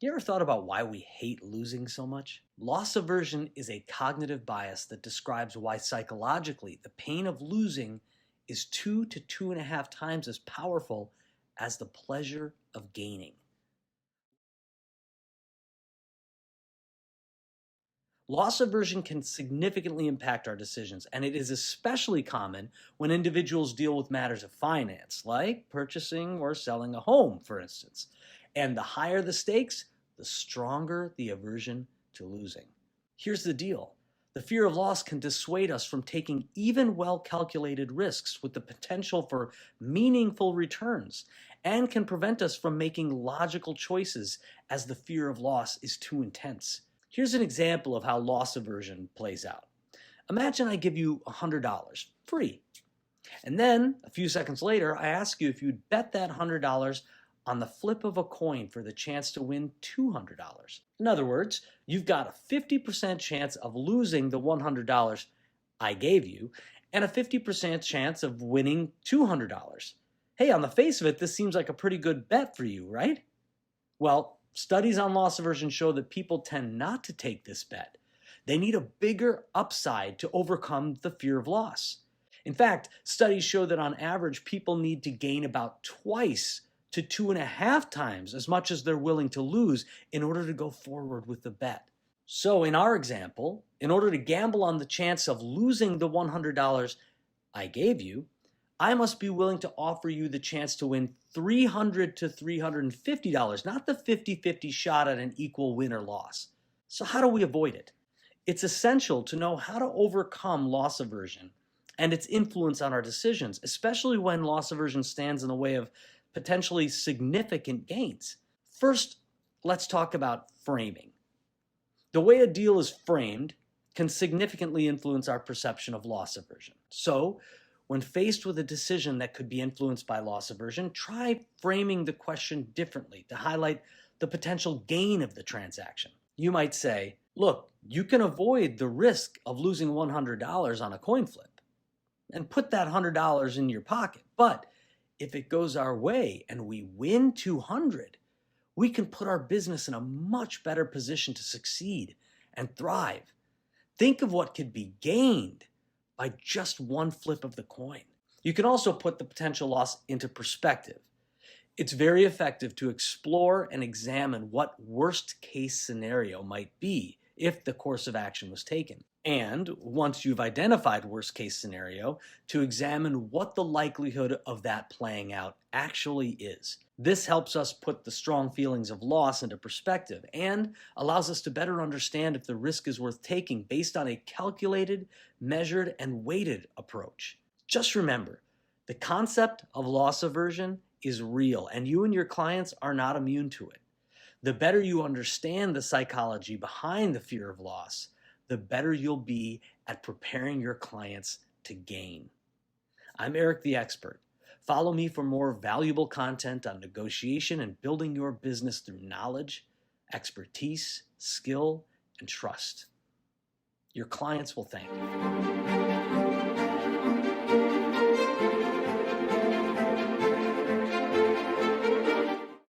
You ever thought about why we hate losing so much? Loss aversion is a cognitive bias that describes why psychologically the pain of losing is 2 to 2.5 times as powerful as the pleasure of gaining. Loss aversion can significantly impact our decisions, and it is especially common when individuals deal with matters of finance, like purchasing or selling a home, for instance. And the higher the stakes, the stronger the aversion to losing. Here's the deal. The fear of loss can dissuade us from taking even well calculated risks with the potential for meaningful returns and can prevent us from making logical choices as the fear of loss is too intense. Here's an example of how loss aversion plays out. Imagine I give you $100 free, and then a few seconds later, I ask you if you'd bet that $100 on the flip of a coin for the chance to win $200. In other words, you've got a 50% chance of losing the $100 I gave you and a 50% chance of winning $200. Hey, on the face of it, this seems like a pretty good bet for you, right? Well, studies on loss aversion show that people tend not to take this bet. They need a bigger upside to overcome the fear of loss. In fact, studies show that on average, people need to gain about twice to 2.5 times as much as they're willing to lose in order to go forward with the bet. So in our example, in order to gamble on the chance of losing the $100 I gave you, I must be willing to offer you the chance to win $300 to $350, not the 50-50 shot at an equal win or loss. So how do we avoid it? It's essential to know how to overcome loss aversion and its influence on our decisions, especially when loss aversion stands in the way of potentially significant gains. First, let's talk about framing. The way a deal is framed can significantly influence our perception of loss aversion. So, when faced with a decision that could be influenced by loss aversion, try framing the question differently to highlight the potential gain of the transaction. You might say, look, you can avoid the risk of losing $100 on a coin flip and put that $100 in your pocket. But if it goes our way and we win 200, we can put our business in a much better position to succeed and thrive. Think of what could be gained by just one flip of the coin. You can also put the potential loss into perspective. It's very effective to explore and examine what worst case scenario might be if the course of action was taken. And once you've identified worst case scenario, to examine what the likelihood of that playing out actually is. This helps us put the strong feelings of loss into perspective and allows us to better understand if the risk is worth taking based on a calculated, measured, and weighted approach. Just remember, the concept of loss aversion is real, and you and your clients are not immune to it. The better you understand the psychology behind the fear of loss, the better you'll be at preparing your clients to gain. I'm Eric the Expert. Follow me for more valuable content on negotiation and building your business through knowledge, expertise, skill, and trust. Your clients will thank you.